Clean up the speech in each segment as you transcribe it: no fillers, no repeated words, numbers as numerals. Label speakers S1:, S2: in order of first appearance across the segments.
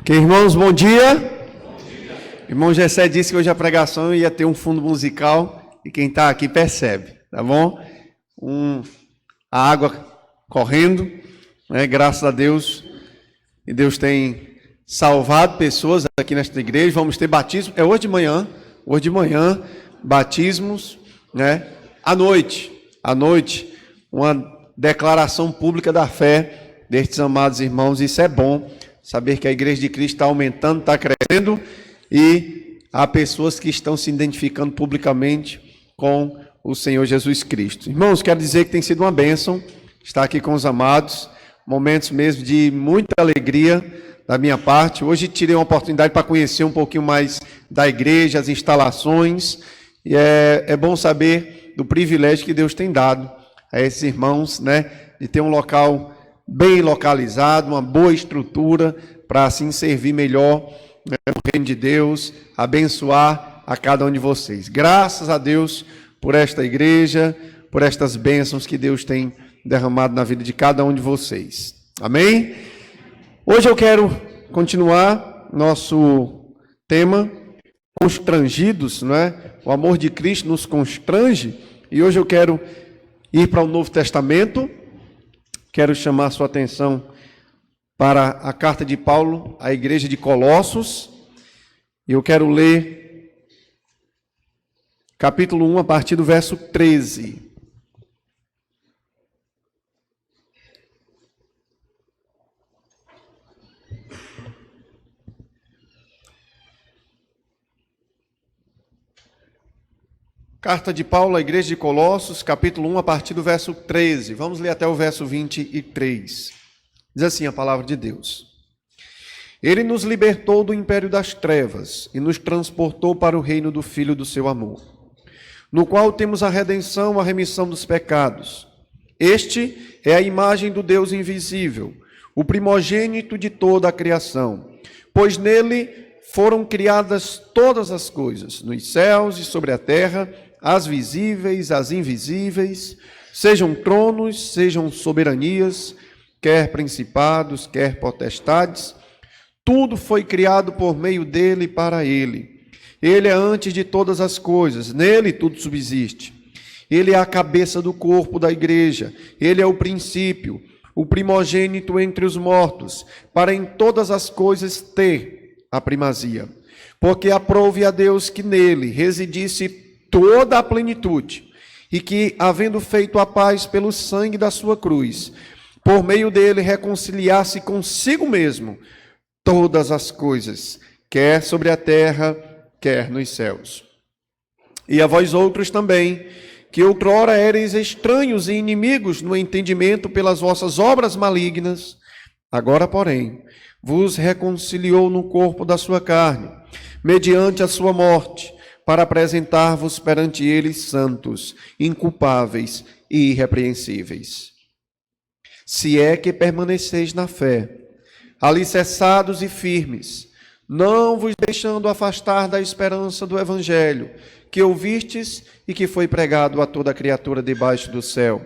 S1: Ok, irmãos, bom dia. Irmão Gessé disse que hoje a pregação ia ter um fundo musical e quem está aqui percebe, tá bom? A água correndo, né? Graças a Deus, e Deus tem salvado pessoas aqui nesta igreja. Vamos ter batismo, hoje de manhã, batismos, né? À noite, uma declaração pública da fé destes amados irmãos. Isso é bom, saber que a igreja de Cristo está aumentando, está crescendo, e há pessoas que estão se identificando publicamente com o Senhor Jesus Cristo. Irmãos, quero dizer que tem sido uma bênção estar aqui com os amados, momentos mesmo de muita alegria da minha parte. Hoje tirei uma oportunidade para conhecer um pouquinho mais da igreja, as instalações, e é bom saber do privilégio que Deus tem dado a esses irmãos, né, de ter um local bem localizado, uma boa estrutura para assim servir melhor, né, no reino de Deus, abençoar a cada um de vocês. Graças a Deus por esta igreja, por estas bênçãos que Deus tem derramado na vida de cada um de vocês. Amém? Hoje eu quero continuar nosso tema, constrangidos, não é? O amor de Cristo nos constrange, e hoje eu quero ir para o Novo Testamento. Quero chamar a sua atenção para a carta de Paulo à igreja de Colossos. E eu quero ler capítulo 1, a partir do verso 13. Carta de Paulo à igreja de Colossos, capítulo 1, a partir do verso 13. Vamos ler até o verso 23. Diz assim a palavra de Deus: Ele nos libertou do império das trevas e nos transportou para o reino do Filho do seu amor, no qual temos a redenção, a remissão dos pecados. Este é a imagem do Deus invisível, o primogênito de toda a criação, pois nele foram criadas todas as coisas, nos céus e sobre a terra, as visíveis, as invisíveis, sejam tronos, sejam soberanias, quer principados, quer potestades. Tudo foi criado por meio dele e para ele. Ele é antes de todas as coisas, nele tudo subsiste. Ele é a cabeça do corpo da igreja, ele é o princípio, o primogênito entre os mortos, para em todas as coisas ter a primazia. Porque aprouve a Deus que nele residisse toda a plenitude, e que, havendo feito a paz pelo sangue da sua cruz, por meio dele reconciliasse consigo mesmo todas as coisas, quer sobre a terra, quer nos céus. E a vós outros também, que outrora erais estranhos e inimigos no entendimento pelas vossas obras malignas, agora, porém, vos reconciliou no corpo da sua carne, mediante a sua morte, para apresentar-vos perante ele santos, inculpáveis e irrepreensíveis. Se é que permaneceis na fé, alicerçados e firmes, não vos deixando afastar da esperança do evangelho, que ouvistes e que foi pregado a toda criatura debaixo do céu,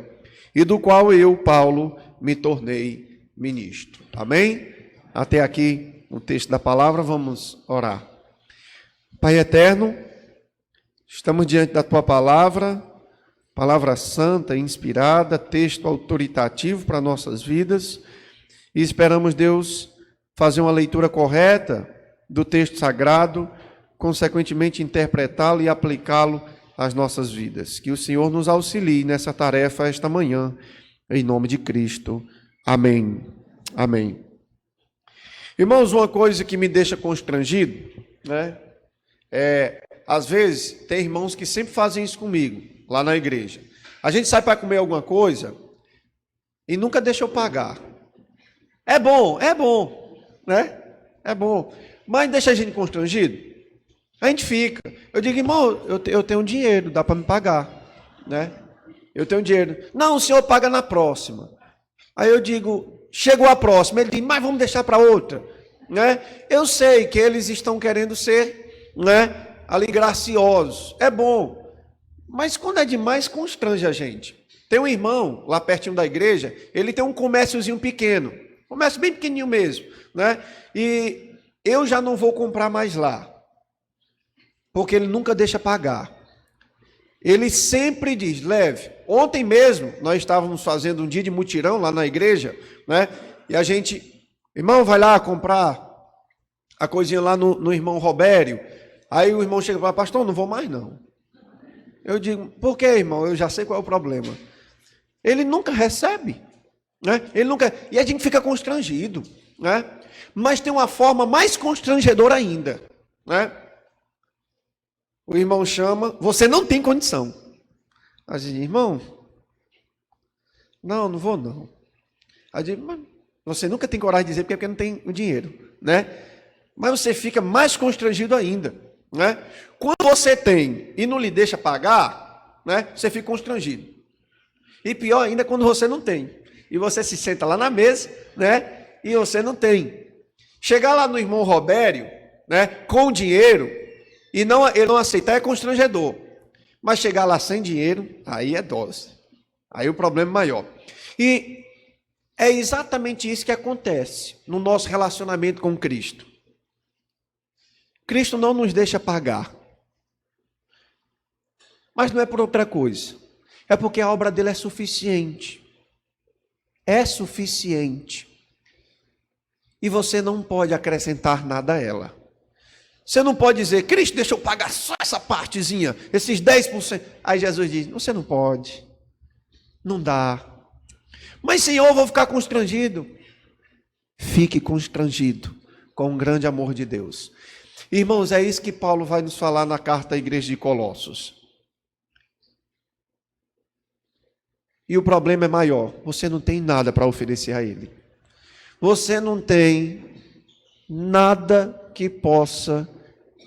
S1: e do qual eu, Paulo, me tornei ministro. Amém? Até aqui o texto da palavra, vamos orar. Pai eterno, estamos diante da tua palavra, palavra santa, inspirada, texto autoritativo para nossas vidas, e esperamos, Deus, fazer uma leitura correta do texto sagrado, consequentemente interpretá-lo e aplicá-lo às nossas vidas. Que o Senhor nos auxilie nessa tarefa esta manhã, em nome de Cristo. Amém. Amém. Irmãos, uma coisa que me deixa constrangido, né? Às vezes, tem irmãos que sempre fazem isso comigo, lá na igreja. A gente sai para comer alguma coisa e nunca deixa eu pagar. É bom, né? É bom. Mas deixa a gente constrangido? A gente fica. Eu digo, irmão, eu tenho dinheiro, dá para me pagar, né? Eu tenho dinheiro. Não, o senhor paga na próxima. Aí eu digo, chegou a próxima. Ele diz, mas vamos deixar para outra, né? Eu sei que eles estão querendo ser, né, ali graciosos. É bom. Mas quando é demais, constrange a gente. Tem um irmão lá pertinho da igreja, ele tem um comérciozinho pequeno. Comércio bem pequenininho mesmo, né? E eu já não vou comprar mais lá, porque ele nunca deixa pagar. Ele sempre diz, leve. Ontem mesmo, nós estávamos fazendo um dia de mutirão lá na igreja, né? E a gente, irmão, vai lá comprar a coisinha lá no irmão Robério. Aí o irmão chega e fala, pastor, não vou mais não. Eu digo, por que, irmão? Eu já sei qual é o problema. Ele nunca recebe, né? Ele nunca, e a gente fica constrangido, né? Mas tem uma forma mais constrangedora ainda, né? O irmão chama, você não tem condição. Aí diz, irmão, não vou não. Aí diz, mas você nunca tem coragem de dizer porque não tem o dinheiro, né? Mas você fica mais constrangido ainda, né? Quando você tem e não lhe deixa pagar, né? Você fica constrangido. E pior ainda quando você não tem. E você se senta lá na mesa, né? E você não tem. Chegar lá no irmão Robério, né? Com dinheiro e ele não aceitar é constrangedor. Mas chegar lá sem dinheiro, aí é dose. Aí o problema é maior. E é exatamente isso que acontece no nosso relacionamento com Cristo. Cristo não nos deixa pagar. Mas não é por outra coisa. É porque a obra dele é suficiente. É suficiente. E você não pode acrescentar nada a ela. Você não pode dizer, Cristo, deixa eu pagar só essa partezinha, esses 10%. Aí Jesus diz, você não pode. Não dá. Mas, Senhor, eu vou ficar constrangido. Fique constrangido com o grande amor de Deus. Irmãos, é isso que Paulo vai nos falar na carta à igreja de Colossos. E o problema é maior. Você não tem nada para oferecer a ele. Você não tem nada que possa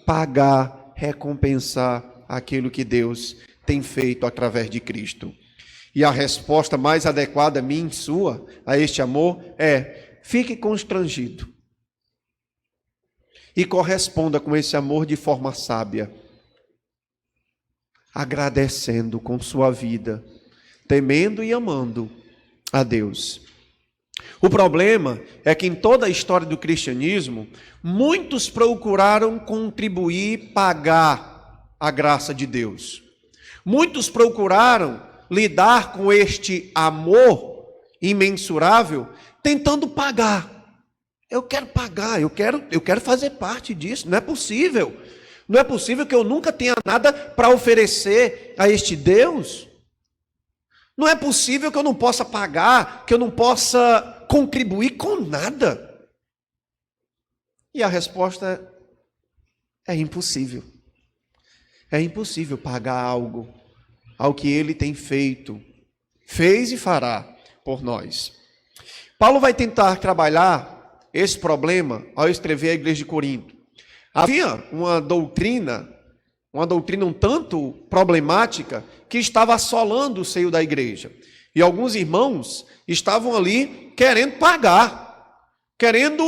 S1: pagar, recompensar aquilo que Deus tem feito através de Cristo. E a resposta mais adequada, minha e sua, a este amor é: fique constrangido. E corresponda com esse amor de forma sábia, agradecendo com sua vida, temendo e amando a Deus. O problema é que em toda a história do cristianismo, muitos procuraram contribuir, pagar a graça de Deus. Muitos procuraram lidar com este amor imensurável, tentando pagar. Eu quero pagar, eu quero fazer parte disso. Não é possível. Não é possível que eu nunca tenha nada para oferecer a este Deus. Não é possível que eu não possa pagar, que eu não possa contribuir com nada. E a resposta é impossível. É impossível pagar algo ao que ele tem feito, fez e fará por nós. Paulo vai tentar trabalhar esse problema ao escrever a igreja de Corinto. Havia uma doutrina um tanto problemática que estava assolando o seio da igreja. E alguns irmãos estavam ali querendo pagar, querendo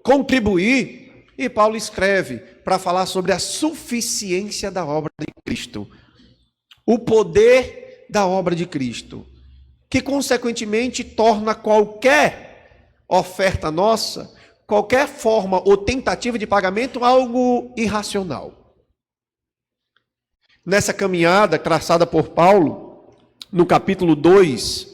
S1: contribuir. E Paulo escreve para falar sobre a suficiência da obra de Cristo. O poder da obra de Cristo, que consequentemente torna qualquer oferta nossa, qualquer forma ou tentativa de pagamento, algo irracional. Nessa caminhada traçada por Paulo, no capítulo 2,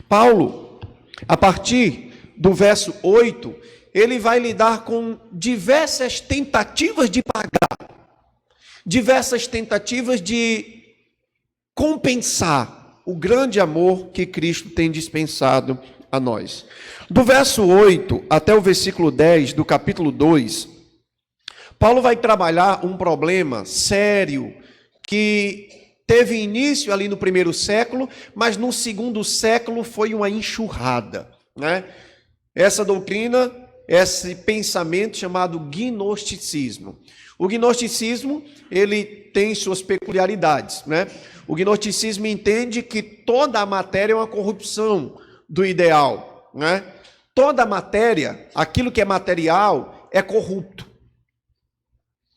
S1: Paulo, a partir do verso 8, ele vai lidar com diversas tentativas de pagar, diversas tentativas de compensar o grande amor que Cristo tem dispensado a nós. Do verso 8 até o versículo 10 do capítulo 2, Paulo vai trabalhar um problema sério que teve início ali no primeiro século, mas no segundo século foi uma enxurrada, né? Essa doutrina, esse pensamento chamado gnosticismo. O gnosticismo, ele tem suas peculiaridades, né? O gnosticismo entende que toda a matéria é uma corrupção do ideal, né? Toda a matéria, aquilo que é material, é corrupto.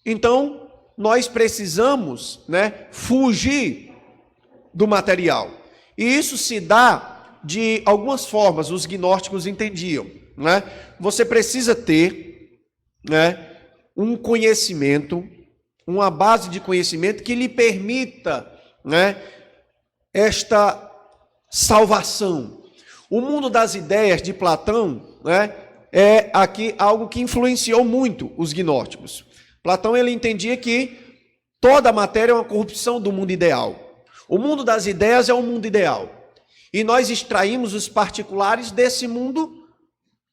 S1: Então, nós precisamos, né, fugir do material. E isso se dá de algumas formas, os gnósticos entendiam, né? Você precisa ter, né, um conhecimento, uma base de conhecimento que lhe permita, né, esta salvação. O mundo das ideias de Platão, né, é aqui algo que influenciou muito os gnósticos. Platão ele entendia que toda a matéria é uma corrupção do mundo ideal. O mundo das ideias é um mundo ideal. E nós extraímos os particulares desse mundo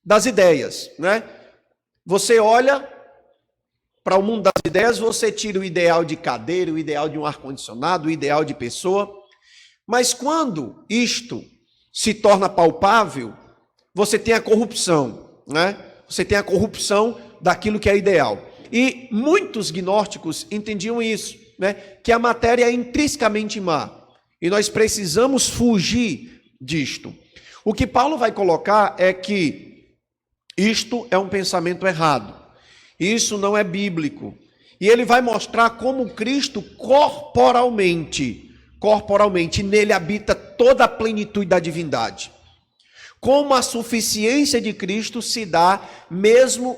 S1: das ideias, né? Você olha para o mundo das ideias, você tira o ideal de cadeira, o ideal de um ar-condicionado, o ideal de pessoa. Mas quando isto se torna palpável, você tem a corrupção, né? Você tem a corrupção daquilo que é ideal. E muitos gnósticos entendiam isso, né? Que a matéria é intrinsecamente má. E nós precisamos fugir disto. O que Paulo vai colocar é que isto é um pensamento errado. Isso não é bíblico. E ele vai mostrar como Cristo corporalmente, nele habita toda a plenitude da divindade. Como a suficiência de Cristo se dá mesmo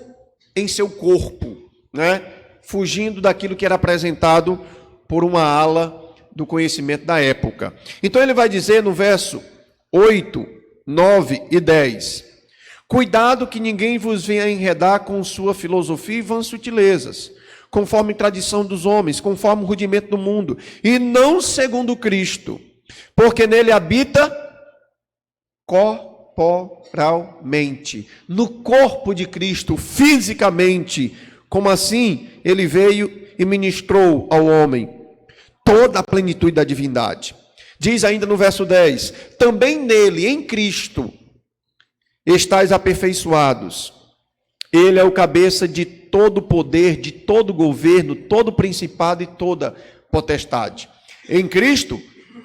S1: em seu corpo, né? Fugindo daquilo que era apresentado por uma ala do conhecimento da época. Então ele vai dizer no verso 8, 9 e 10: cuidado que ninguém vos venha enredar com sua filosofia e vãs sutilezas, conforme tradição dos homens, conforme o rudimento do mundo, e não segundo Cristo, porque nele habita corporalmente, no corpo de Cristo, fisicamente. Como assim? Ele veio e ministrou ao homem toda a plenitude da divindade. Diz ainda no verso 10: também nele, em Cristo, estáis aperfeiçoados. Ele é o cabeça de todo poder, de todo governo, todo principado e toda potestade. Em Cristo,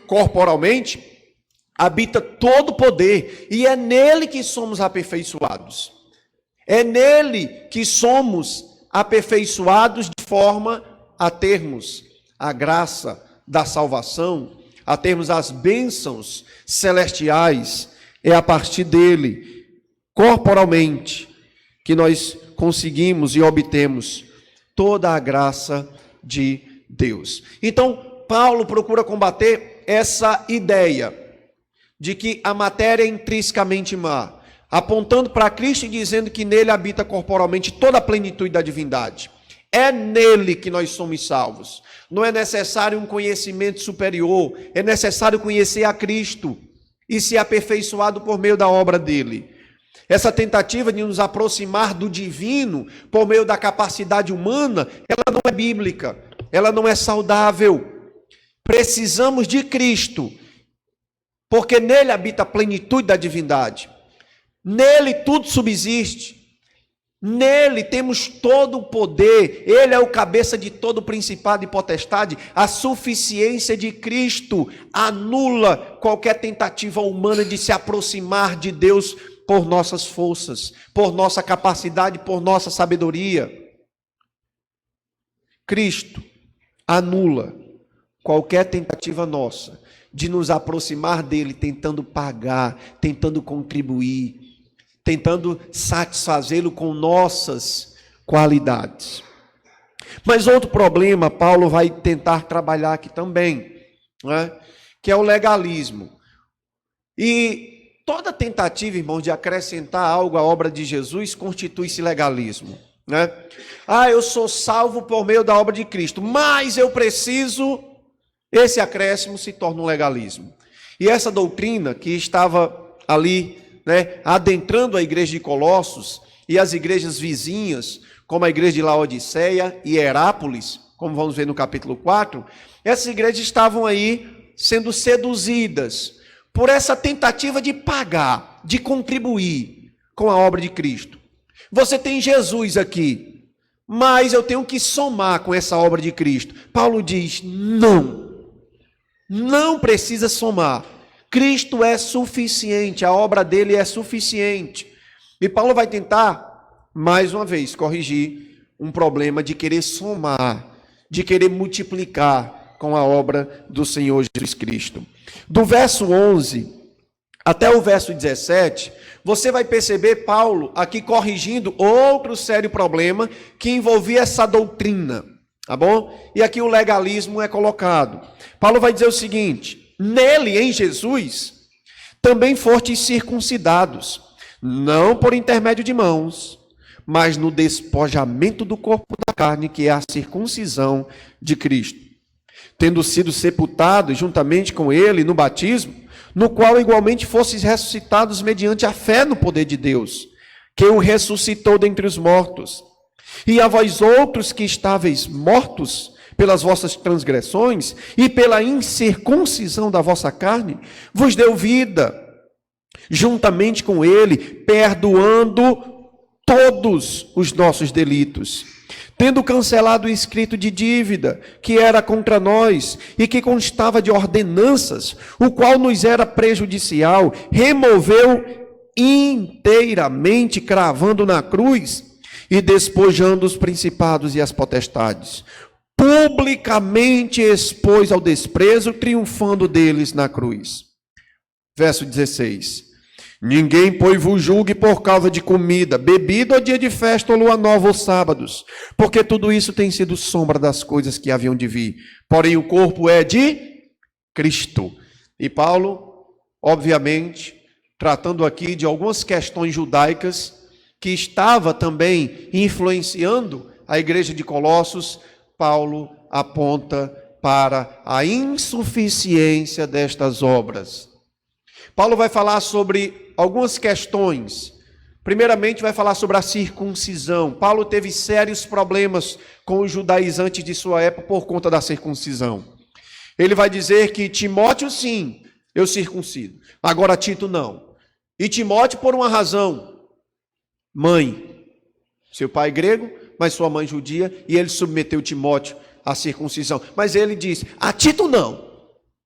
S1: corporalmente, habita todo poder, e é nele que somos aperfeiçoados. É nele que somos aperfeiçoados de forma a termos a graça da salvação, a termos as bênçãos celestiais. É a partir dele, corporalmente, que nós conseguimos e obtemos toda a graça de Deus. Então, Paulo procura combater essa ideia de que a matéria é intrinsecamente má, apontando para Cristo e dizendo que nele habita corporalmente toda a plenitude da divindade. É nele que nós somos salvos. Não é necessário um conhecimento superior, é necessário conhecer a Cristo e ser aperfeiçoado por meio da obra dele. Essa tentativa de nos aproximar do divino por meio da capacidade humana, ela não é bíblica, ela não é saudável. Precisamos de Cristo, porque nele habita a plenitude da divindade. Nele tudo subsiste. Nele temos todo o poder. Ele é o cabeça de todo principado e potestade. A suficiência de Cristo anula qualquer tentativa humana de se aproximar de Deus por nossas forças, por nossa capacidade, por nossa sabedoria. Cristo anula qualquer tentativa nossa de nos aproximar dele, tentando pagar, tentando contribuir, tentando satisfazê-lo com nossas qualidades. Mas outro problema, Paulo vai tentar trabalhar aqui também, né? Que é o legalismo. E toda tentativa, irmãos, de acrescentar algo à obra de Jesus constitui-se legalismo, né? Eu sou salvo por meio da obra de Cristo, mas eu preciso... Esse acréscimo se torna um legalismo. E essa doutrina que estava ali, né, adentrando a igreja de Colossos e as igrejas vizinhas, como a igreja de Laodiceia e Herápolis, como vamos ver no capítulo 4, essas igrejas estavam aí sendo seduzidas por essa tentativa de pagar, de contribuir com a obra de Cristo. Você tem Jesus aqui, mas eu tenho que somar com essa obra de Cristo. Paulo diz, não precisa somar. Cristo é suficiente, a obra dele é suficiente. E Paulo vai tentar, mais uma vez, corrigir um problema de querer somar, de querer multiplicar com a obra do Senhor Jesus Cristo. Do verso 11 até o verso 17, você vai perceber Paulo aqui corrigindo outro sério problema que envolvia essa doutrina, tá bom? E aqui o legalismo é colocado. Paulo vai dizer o seguinte: nele, em Jesus, também fostes circuncidados, não por intermédio de mãos, mas no despojamento do corpo da carne, que é a circuncisão de Cristo, tendo sido sepultados juntamente com ele no batismo, no qual igualmente fostes ressuscitados mediante a fé no poder de Deus, que o ressuscitou dentre os mortos. E a vós outros que estáveis mortos pelas vossas transgressões e pela incircuncisão da vossa carne, vos deu vida, juntamente com ele, perdoando todos os nossos delitos, tendo cancelado o escrito de dívida que era contra nós e que constava de ordenanças, o qual nos era prejudicial, removeu inteiramente, cravando na cruz e despojando os principados e as potestades, publicamente expôs ao desprezo, triunfando deles na cruz. Verso 16. Ninguém, pois, vos julgue por causa de comida, bebida, ou dia de festa, ou lua nova, ou sábados, porque tudo isso tem sido sombra das coisas que haviam de vir. Porém, o corpo é de Cristo. E Paulo, obviamente, tratando aqui de algumas questões judaicas, que estava também influenciando a igreja de Colossos, Paulo aponta para a insuficiência destas obras. Paulo vai falar sobre algumas questões. Primeiramente, vai falar sobre a circuncisão. Paulo teve sérios problemas com os judaizantes de sua época por conta da circuncisão. Ele vai dizer que Timóteo, sim, eu circuncido. Agora Tito, não. E Timóteo, por uma razão. Mãe. Seu pai grego, mas sua mãe judia. E ele submeteu Timóteo à circuncisão. Mas ele diz, a Tito não.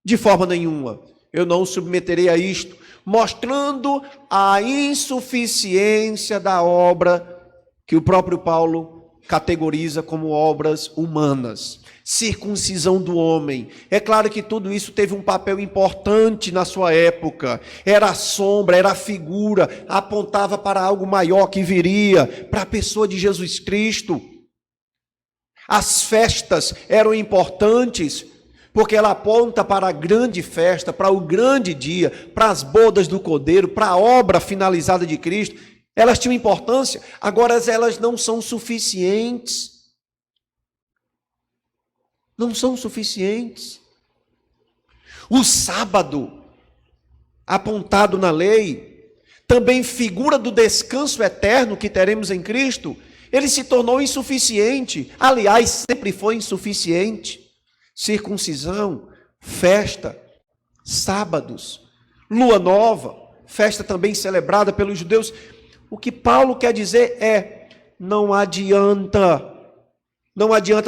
S1: De forma nenhuma. Eu não o submeterei a isto, mostrando a insuficiência da obra que o próprio Paulo categoriza como obras humanas. Circuncisão do homem. É claro que tudo isso teve um papel importante na sua época. Era a sombra, era a figura, apontava para algo maior que viria, para a pessoa de Jesus Cristo. As festas eram importantes, porque ela aponta para a grande festa, para o grande dia, para as bodas do Cordeiro, para a obra finalizada de Cristo. Elas tinham importância, agora elas não são suficientes. Não são suficientes. O sábado, apontado na lei, também figura do descanso eterno que teremos em Cristo, ele se tornou insuficiente. Aliás, sempre foi insuficiente. Circuncisão, festa, sábados, lua nova, festa também celebrada pelos judeus. O que Paulo quer dizer é, não adianta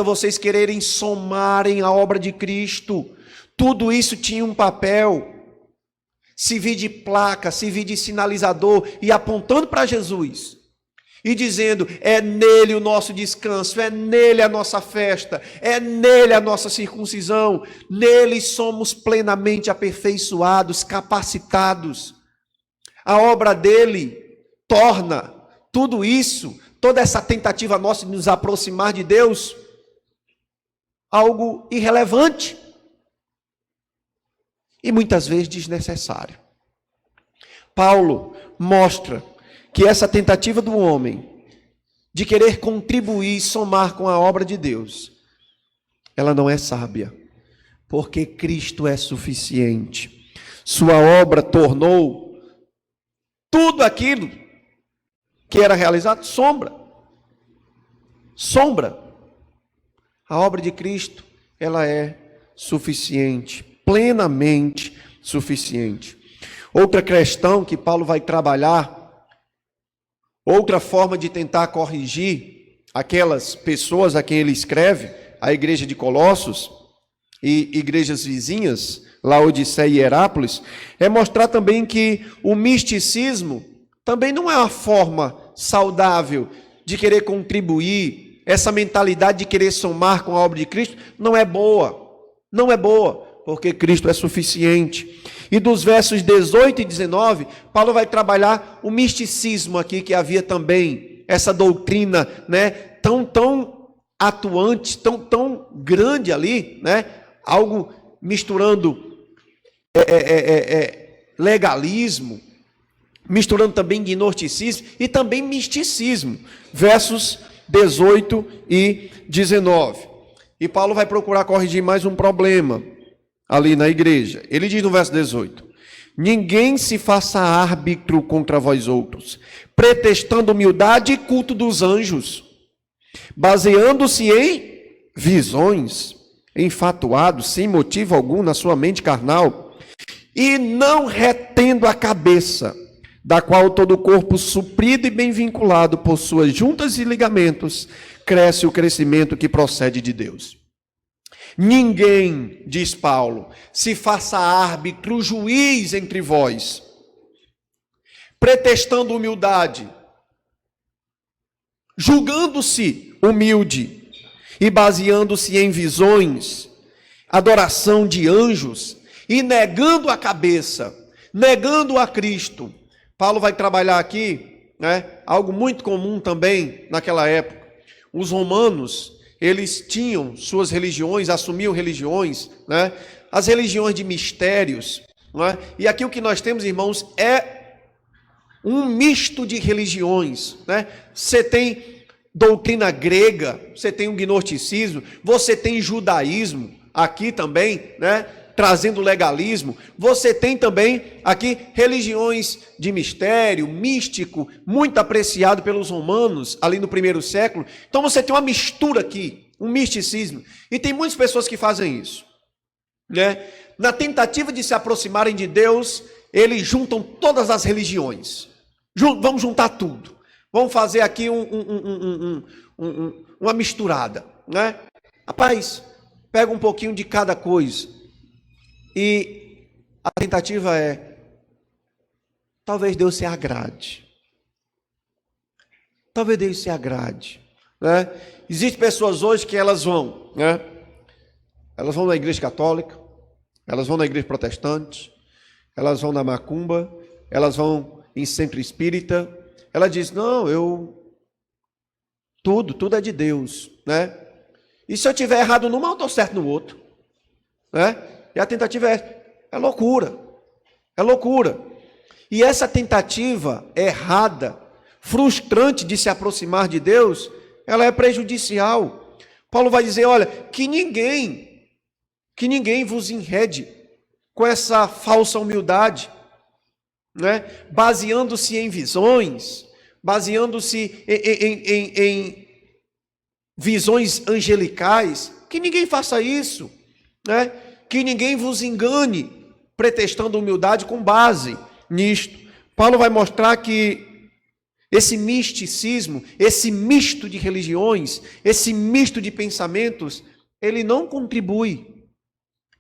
S1: vocês quererem somarem a obra de Cristo. Tudo isso tinha um papel. Servir de placa, servir de sinalizador e apontando para Jesus. E dizendo, é nele o nosso descanso, é nele a nossa festa, é nele a nossa circuncisão, nele somos plenamente aperfeiçoados, capacitados. A obra dele torna tudo isso, toda essa tentativa nossa de nos aproximar de Deus, algo irrelevante e muitas vezes desnecessário. Paulo mostra que essa tentativa do homem de querer contribuir e somar com a obra de Deus, ela não é sábia, porque Cristo é suficiente. Sua obra tornou tudo aquilo que era realizado sombra. A obra de Cristo, ela é suficiente, plenamente suficiente. Outra questão que Paulo vai trabalhar, outra forma de tentar corrigir aquelas pessoas a quem ele escreve, a igreja de Colossos e igrejas vizinhas, Laodiceia e Herápolis, é mostrar também que o misticismo também não é uma forma saudável de querer contribuir. Essa mentalidade de querer somar com a obra de Cristo não é boa. Não é boa. porque Cristo é suficiente. E dos versos 18 e 19, Paulo vai trabalhar o misticismo aqui, que havia também, essa doutrina, né, tão atuante, tão grande ali, né, algo misturando legalismo, misturando também gnosticismo e também misticismo, versos 18 e 19. E Paulo vai procurar corrigir mais um problema ali na igreja. Ele diz no verso 18: ninguém se faça árbitro contra vós outros, pretextando humildade e culto dos anjos, baseando-se em visões, enfatuados, sem motivo algum na sua mente carnal, e não retendo a cabeça, da qual todo o corpo, suprido e bem vinculado por suas juntas e ligamentos, cresce o crescimento que procede de Deus. Ninguém, diz Paulo, se faça árbitro, juiz entre vós, pretextando humildade, julgando-se humilde e baseando-se em visões, adoração de anjos e negando a cabeça, negando a Cristo. Paulo vai trabalhar aqui, né, algo muito comum também naquela época. Os romanos, eles tinham suas religiões, assumiam religiões, né, as religiões de mistérios, né, e aqui o que nós temos, irmãos, é um misto de religiões, né? Você tem doutrina grega, você tem o gnosticismo, você tem judaísmo aqui também, né, trazendo legalismo. Você tem também aqui religiões de mistério, místico, muito apreciado pelos romanos ali no primeiro século. Então você tem uma mistura aqui, um misticismo. E tem muitas pessoas que fazem isso, né? Na tentativa de se aproximarem de Deus, eles juntam todas as religiões. Vamos juntar tudo. Vamos fazer aqui uma misturada, né? Rapaz, pega um pouquinho de cada coisa. E a tentativa é, talvez Deus se agrade. Talvez Deus se agrade, né? Existem pessoas hoje que elas vão, né? Elas vão na igreja católica, elas vão na igreja protestante, elas vão na macumba, elas vão em centro espírita. Ela diz, não, tudo é de Deus, né? E se eu tiver errado numa, eu estou certo no outro, né? E a tentativa é loucura, é loucura. E essa tentativa errada, frustrante de se aproximar de Deus, ela é prejudicial. Paulo vai dizer, olha, que ninguém vos enrede com essa falsa humildade, né? Baseando-se em visões, baseando-se em visões angelicais, que ninguém faça isso, né? Que ninguém vos engane, pretextando humildade com base nisto. Paulo vai mostrar que esse misticismo, esse misto de religiões, esse misto de pensamentos, ele não contribui,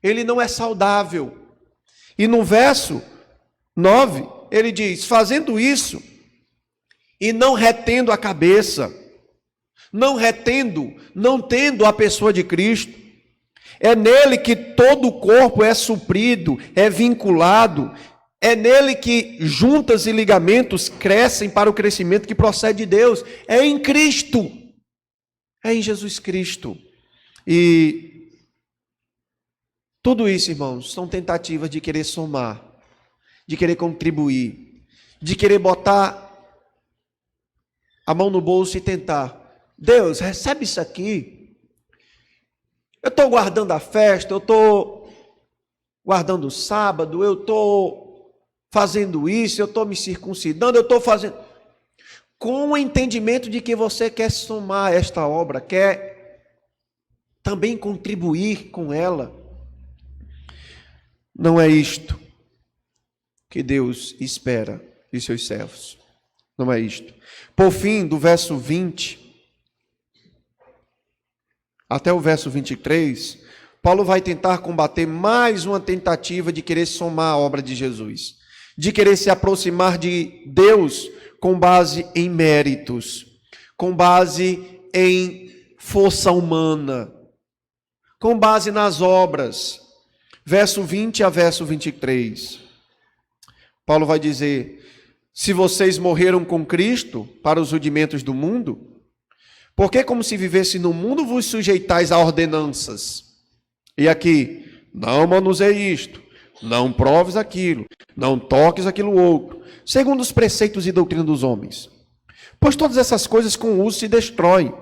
S1: ele não é saudável. E no verso 9, ele diz, fazendo isso, e não retendo a cabeça, não tendo a pessoa de Cristo, é nele que todo o corpo é suprido, é vinculado, é nele que juntas e ligamentos crescem para o crescimento que procede de Deus. É em Cristo, é em Jesus Cristo. E tudo isso, irmãos, são tentativas de querer somar, de querer contribuir, de querer botar a mão no bolso e tentar. Deus, recebe isso aqui. Eu estou guardando a festa, eu estou guardando o sábado, eu estou fazendo isso, eu estou me circuncidando, eu estou fazendo... Com o entendimento de que você quer somar esta obra, quer também contribuir com ela. Não é isto que Deus espera de seus servos. Não é isto. Por fim, do verso 20... até o verso 23, Paulo vai tentar combater mais uma tentativa de querer somar a obra de Jesus, de querer se aproximar de Deus com base em méritos, com base em força humana, com base nas obras, verso 20 a verso 23. Paulo vai dizer: se vocês morreram com Cristo para os rudimentos do mundo, por que, como se vivesse no mundo, vos sujeitais a ordenanças? E aqui, não manuseie isto, não proves aquilo, não toques aquilo outro, segundo os preceitos e doutrina dos homens. Pois todas essas coisas com uso se destroem.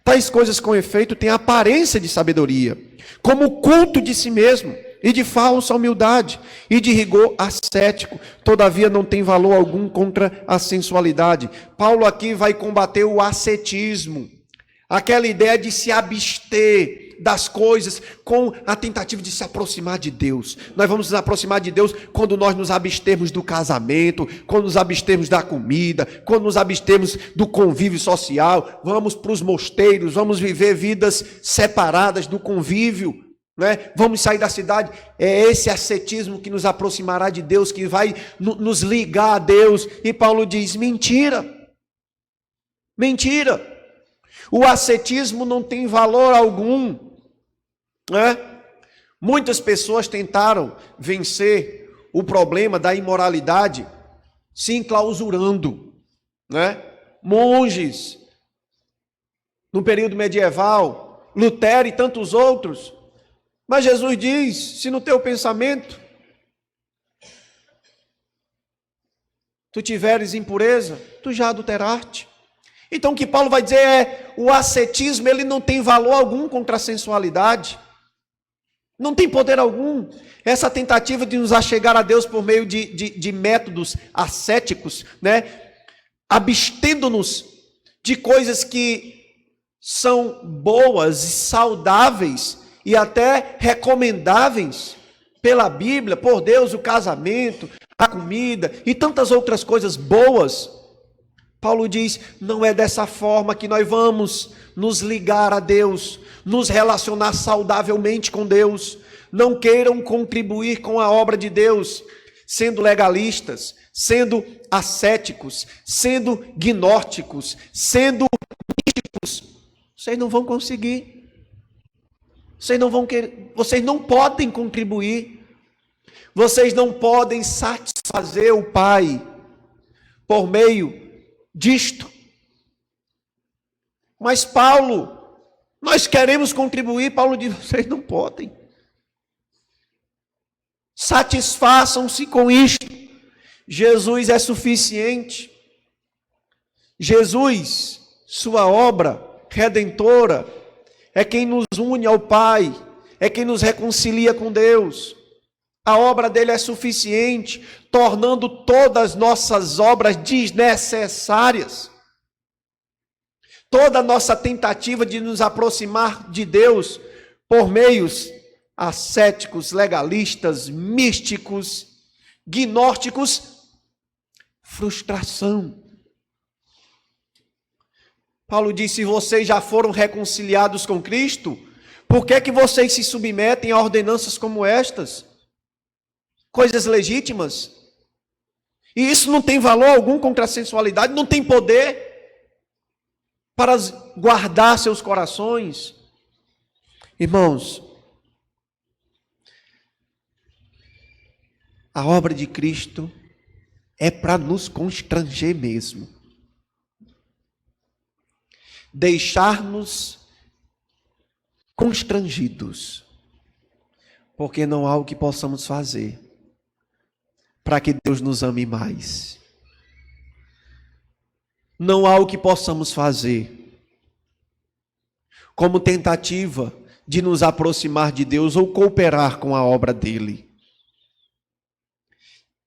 S1: Tais coisas com efeito têm aparência de sabedoria, como culto de si mesmo, e de falsa humildade, e de rigor ascético, todavia não tem valor algum contra a sensualidade. Paulo aqui vai combater o ascetismo, aquela ideia de se abster das coisas com a tentativa de se aproximar de Deus. Nós vamos nos aproximar de Deus quando nós nos abstermos do casamento, quando nos abstermos da comida, quando nos abstermos do convívio social, vamos para os mosteiros, vamos viver vidas separadas do convívio, né? Vamos sair da cidade. É esse ascetismo que nos aproximará de Deus, que vai nos ligar a Deus. E Paulo diz: mentira, mentira. O ascetismo não tem valor algum, né? Muitas pessoas tentaram vencer o problema da imoralidade se enclausurando, né? Monges, no período medieval, Lutero e tantos outros. Mas Jesus diz: se no teu pensamento tu tiveres impureza, tu já adulteraste. Então o que Paulo vai dizer é: o ascetismo ele não tem valor algum contra a sensualidade, não tem poder algum. Essa tentativa de nos achegar a Deus por meio de métodos ascéticos, né? Abstendo-nos de coisas que são boas e saudáveis e até recomendáveis pela Bíblia, por Deus, o casamento, a comida e tantas outras coisas boas. Paulo diz: não é dessa forma que nós vamos nos ligar a Deus, nos relacionar saudavelmente com Deus. Não queiram contribuir com a obra de Deus, sendo legalistas, sendo ascéticos, sendo gnósticos, sendo místicos. Vocês não vão conseguir. Vocês não vão querer, vocês não podem contribuir. Vocês não podem satisfazer o Pai por meio disto. Mas Paulo, nós queremos contribuir. Paulo diz: vocês não podem. Satisfaçam-se com isto. Jesus é suficiente. Jesus, sua obra redentora, é quem nos une ao Pai, é quem nos reconcilia com Deus. A obra dele é suficiente, tornando todas as nossas obras desnecessárias. Toda a nossa tentativa de nos aproximar de Deus por meios ascéticos, legalistas, místicos, gnósticos, frustração. Paulo disse: se vocês já foram reconciliados com Cristo, por que que vocês se submetem a ordenanças como estas? Coisas legítimas. E isso não tem valor algum contra a sensualidade, não tem poder para guardar seus corações. Irmãos, a obra de Cristo é para nos constranger mesmo. Deixar-nos constrangidos, porque não há o que possamos fazer para que Deus nos ame mais. Não há o que possamos fazer como tentativa de nos aproximar de Deus ou cooperar com a obra dele.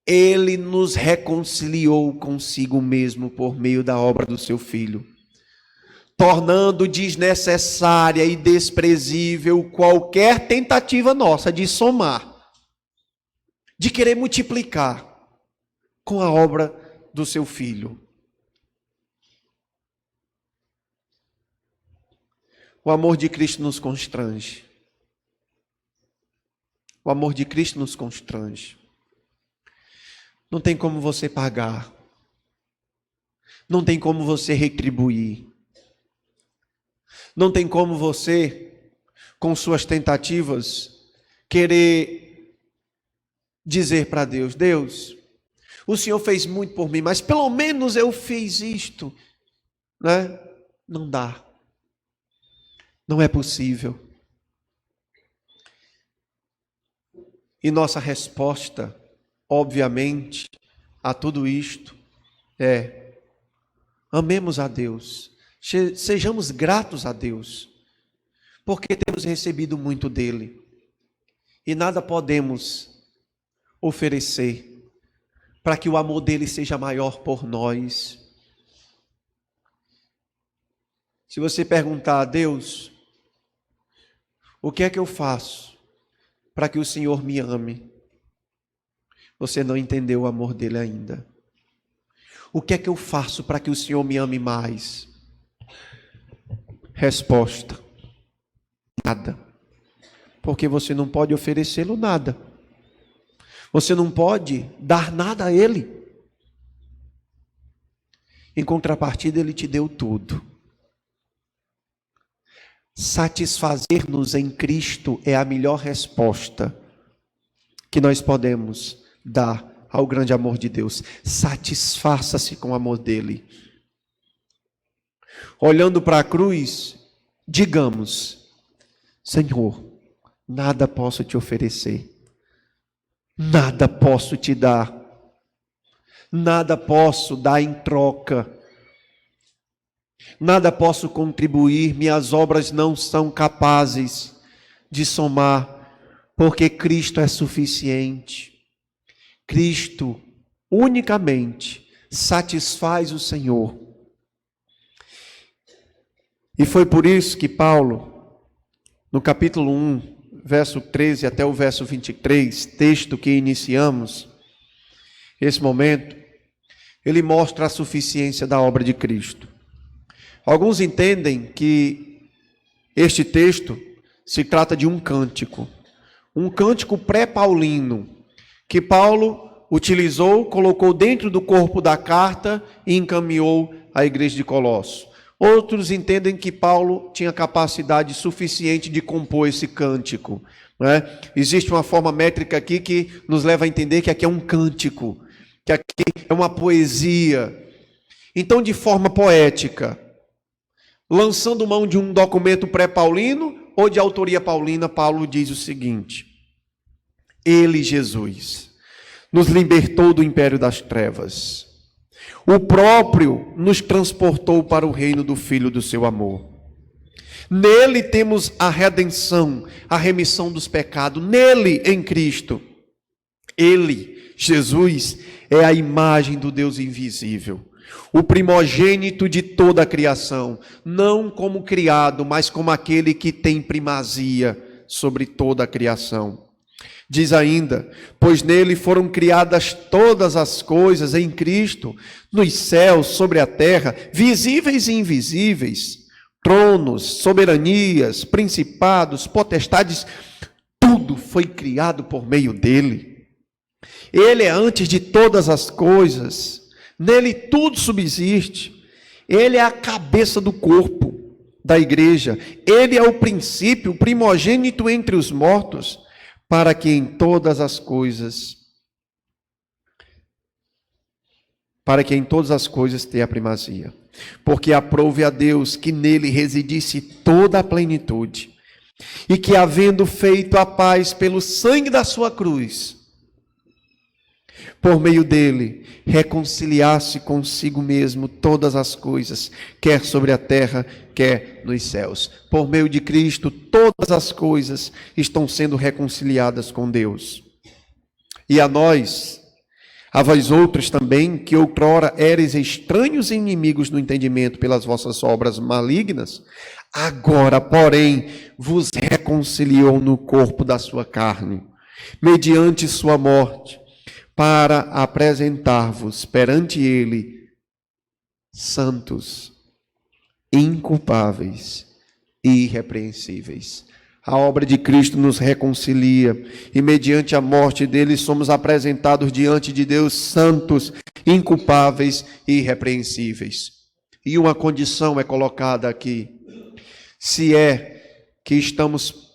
S1: Ele nos reconciliou consigo mesmo por meio da obra do seu Filho, tornando desnecessária e desprezível qualquer tentativa nossa de somar, de querer multiplicar com a obra do seu Filho. O amor de Cristo nos constrange. O amor de Cristo nos constrange. Não tem como você pagar. Não tem como você retribuir. Não tem como você, com suas tentativas, querer dizer para Deus: Deus, o Senhor fez muito por mim, mas pelo menos eu fiz isto, né? Não dá. Não é possível. E nossa resposta, obviamente, a tudo isto é: amemos a Deus, sejamos gratos a Deus, porque temos recebido muito dele e nada podemos oferecer para que o amor dele seja maior por nós. Se você perguntar a Deus, o que é que eu faço para que o Senhor me ame? Você não entendeu o amor dele ainda. O que é que eu faço para que o Senhor me ame mais? Resposta: nada. Porque você não pode oferecê-lo nada. Você não pode dar nada a ele. Em contrapartida, ele te deu tudo. Satisfazer-nos em Cristo é a melhor resposta que nós podemos dar ao grande amor de Deus. Satisfaça-se com o amor dele. Olhando para a cruz, digamos: Senhor, nada posso te oferecer, nada posso te dar, nada posso dar em troca, nada posso contribuir, minhas obras não são capazes de somar, porque Cristo é suficiente. Cristo unicamente satisfaz o Senhor. E foi por isso que Paulo, no capítulo 1, verso 13 até o verso 23, texto que iniciamos esse momento, ele mostra a suficiência da obra de Cristo. Alguns entendem que este texto se trata de um cântico pré-paulino, que Paulo utilizou, colocou dentro do corpo da carta e encaminhou à igreja de Colossos. Outros entendem que Paulo tinha capacidade suficiente de compor esse cântico, né? Existe uma forma métrica aqui que nos leva a entender que aqui é um cântico, que aqui é uma poesia. Então, de forma poética, lançando mão de um documento pré-paulino ou de autoria paulina, Paulo diz o seguinte: Ele, Jesus, nos libertou do império das trevas. O próprio nos transportou para o reino do Filho do seu amor. Nele temos a redenção, a remissão dos pecados. Nele, em Cristo. Ele, Jesus, é a imagem do Deus invisível, o primogênito de toda a criação, não como criado, mas como aquele que tem primazia sobre toda a criação. Diz ainda: pois nele foram criadas todas as coisas em Cristo, nos céus, sobre a terra, visíveis e invisíveis, tronos, soberanias, principados, potestades, tudo foi criado por meio dele. Ele é antes de todas as coisas, nele tudo subsiste. Ele é a cabeça do corpo da igreja, ele é o princípio, o primogênito entre os mortos, para que em todas as coisas tenha primazia. Porque aprouve a Deus que nele residisse toda a plenitude, e que, havendo feito a paz pelo sangue da sua cruz, por meio dele, reconciliasse consigo mesmo todas as coisas, quer sobre a terra, quer nos céus. Por meio de Cristo, todas as coisas estão sendo reconciliadas com Deus. E a nós, a vós outros também, que outrora éreis estranhos e inimigos no entendimento pelas vossas obras malignas, agora, porém, vos reconciliou no corpo da sua carne, mediante sua morte, para apresentar-vos perante ele santos, inculpáveis e irrepreensíveis. A obra de Cristo nos reconcilia e mediante a morte dele somos apresentados diante de Deus santos, inculpáveis e irrepreensíveis. E uma condição é colocada aqui: se é que estamos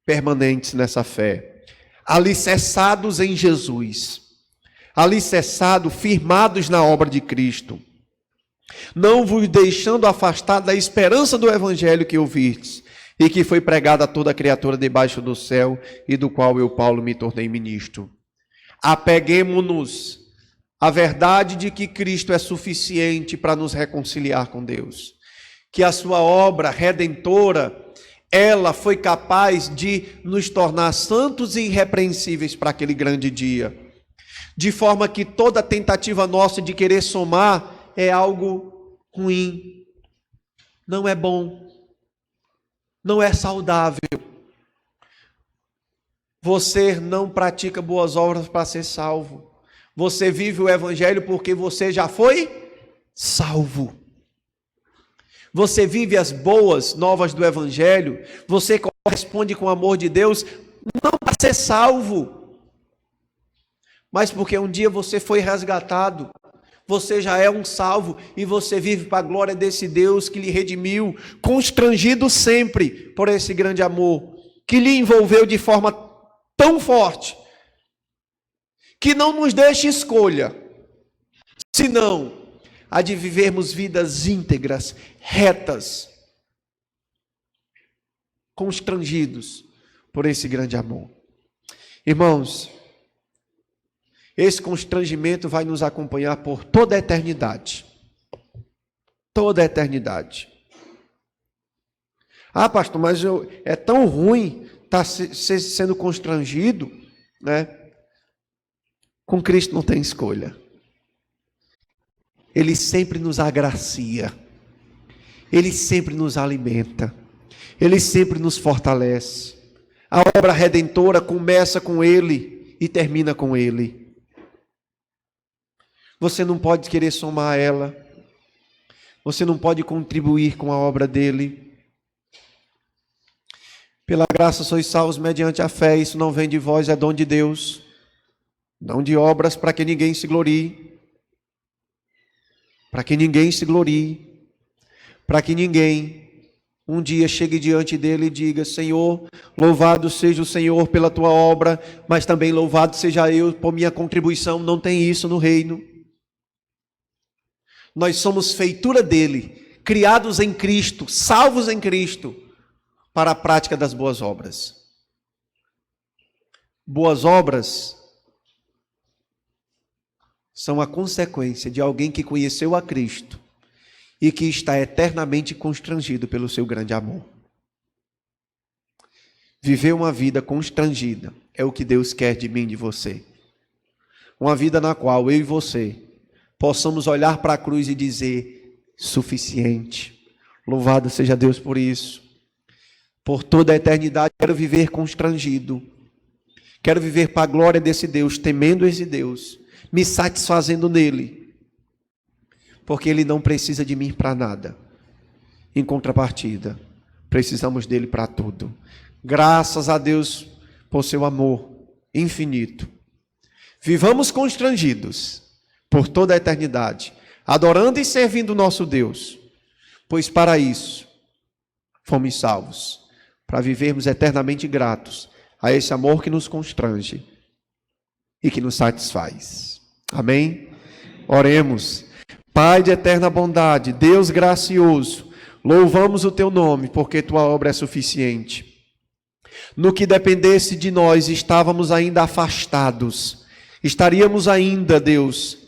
S1: permanentes nessa fé. alicerçados em Jesus, alicerçados, firmados na obra de Cristo, não vos deixando afastar da esperança do evangelho que ouvistes, e que foi pregada a toda criatura debaixo do céu, e do qual eu, Paulo, me tornei ministro. Apeguemo-nos à verdade de que Cristo é suficiente para nos reconciliar com Deus, que a sua obra redentora, ela foi capaz de nos tornar santos e irrepreensíveis para aquele grande dia, de forma que toda tentativa nossa de querer somar é algo ruim, não é bom, não é saudável. Você não pratica boas obras para ser salvo. Você vive o evangelho porque você já foi salvo. Você vive as boas novas do evangelho, você corresponde com o amor de Deus, não para ser salvo, mas porque um dia você foi resgatado. Você já é um salvo e você vive para a glória desse Deus que lhe redimiu, constrangido sempre por esse grande amor, que lhe envolveu de forma tão forte, que não nos deixa escolha, senão a de vivermos vidas íntegras, retas, constrangidos por esse grande amor. Irmãos, esse constrangimento vai nos acompanhar por toda a eternidade. Toda a eternidade. Ah, pastor, mas é tão ruim estar sendo constrangido, né? Com Cristo não tem escolha. Ele sempre nos agracia. Ele sempre nos alimenta. Ele sempre nos fortalece. A obra redentora começa com Ele e termina com Ele. Você não pode querer somar a ela. Você não pode contribuir com a obra dele. Pela graça sois salvos mediante a fé. Isso não vem de vós, é dom de Deus. Não de obras para que ninguém se glorie. Para que ninguém se glorie. Para que ninguém um dia chegue diante dele e diga: Senhor, louvado seja o Senhor pela tua obra, mas também louvado seja eu por minha contribuição. Não tem isso no reino. Nós somos feitura dele, criados em Cristo, salvos em Cristo, para a prática das boas obras. Boas obras são a consequência de alguém que conheceu a Cristo e que está eternamente constrangido pelo seu grande amor. Viver uma vida constrangida é o que Deus quer de mim e de você. Uma vida na qual eu e você possamos olhar para a cruz e dizer: suficiente. Louvado seja Deus por isso. Por toda a eternidade quero viver constrangido. Quero viver para a glória desse Deus, temendo esse Deus, me satisfazendo nele. Porque ele não precisa de mim para nada. Em contrapartida, precisamos dele para tudo. Graças a Deus por seu amor infinito. Vivamos constrangidos por toda a eternidade, adorando e servindo o nosso Deus, pois para isso fomos salvos, para vivermos eternamente gratos a esse amor que nos constrange e que nos satisfaz. Amém? Oremos. Pai de eterna bondade, Deus gracioso, louvamos o teu nome, porque tua obra é suficiente. No que dependesse de nós, estávamos ainda afastados, estaríamos ainda, Deus,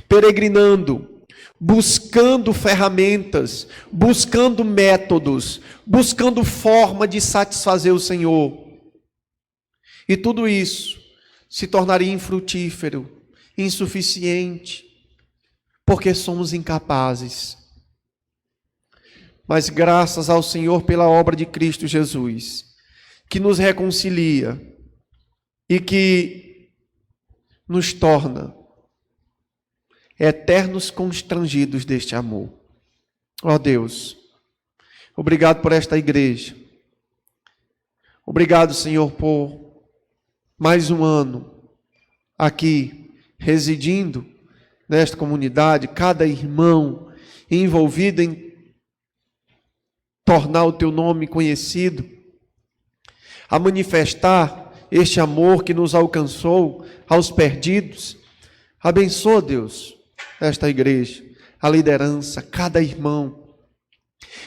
S1: peregrinando, buscando ferramentas, buscando métodos, buscando forma de satisfazer o Senhor. E tudo isso se tornaria infrutífero, insuficiente, porque somos incapazes. Mas graças ao Senhor pela obra de Cristo Jesus, que nos reconcilia e que nos torna eternos constrangidos deste amor. Ó Deus, obrigado por esta igreja. Obrigado, Senhor, por mais um ano aqui residindo nesta comunidade, cada irmão envolvido em tornar o teu nome conhecido, a manifestar este amor que nos alcançou aos perdidos. Abençoa, Deus, esta igreja, a liderança, cada irmão,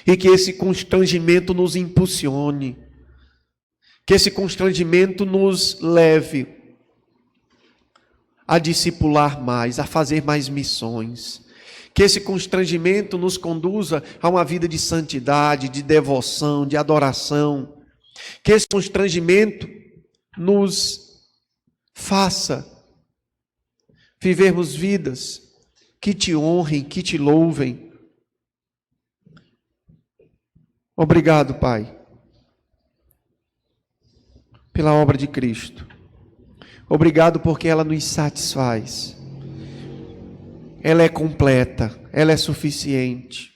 S1: e que esse constrangimento nos impulsione, que esse constrangimento nos leve a discipular mais, a fazer mais missões, que esse constrangimento nos conduza a uma vida de santidade, de devoção, de adoração, que esse constrangimento nos faça vivermos vidas que te honrem, que te louvem. Obrigado, Pai, pela obra de Cristo. Obrigado porque ela nos satisfaz. Ela é completa, ela é suficiente.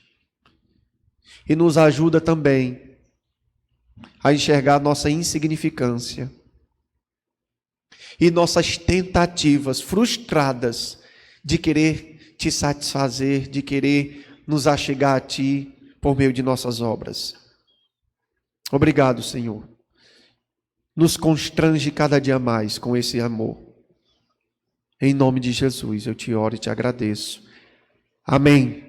S1: E nos ajuda também a enxergar nossa insignificância e nossas tentativas frustradas de querer te satisfazer, de querer nos achegar a ti por meio de nossas obras. Obrigado, Senhor. Nos constrange cada dia mais com esse amor. Em nome de Jesus, eu te oro e te agradeço. Amém.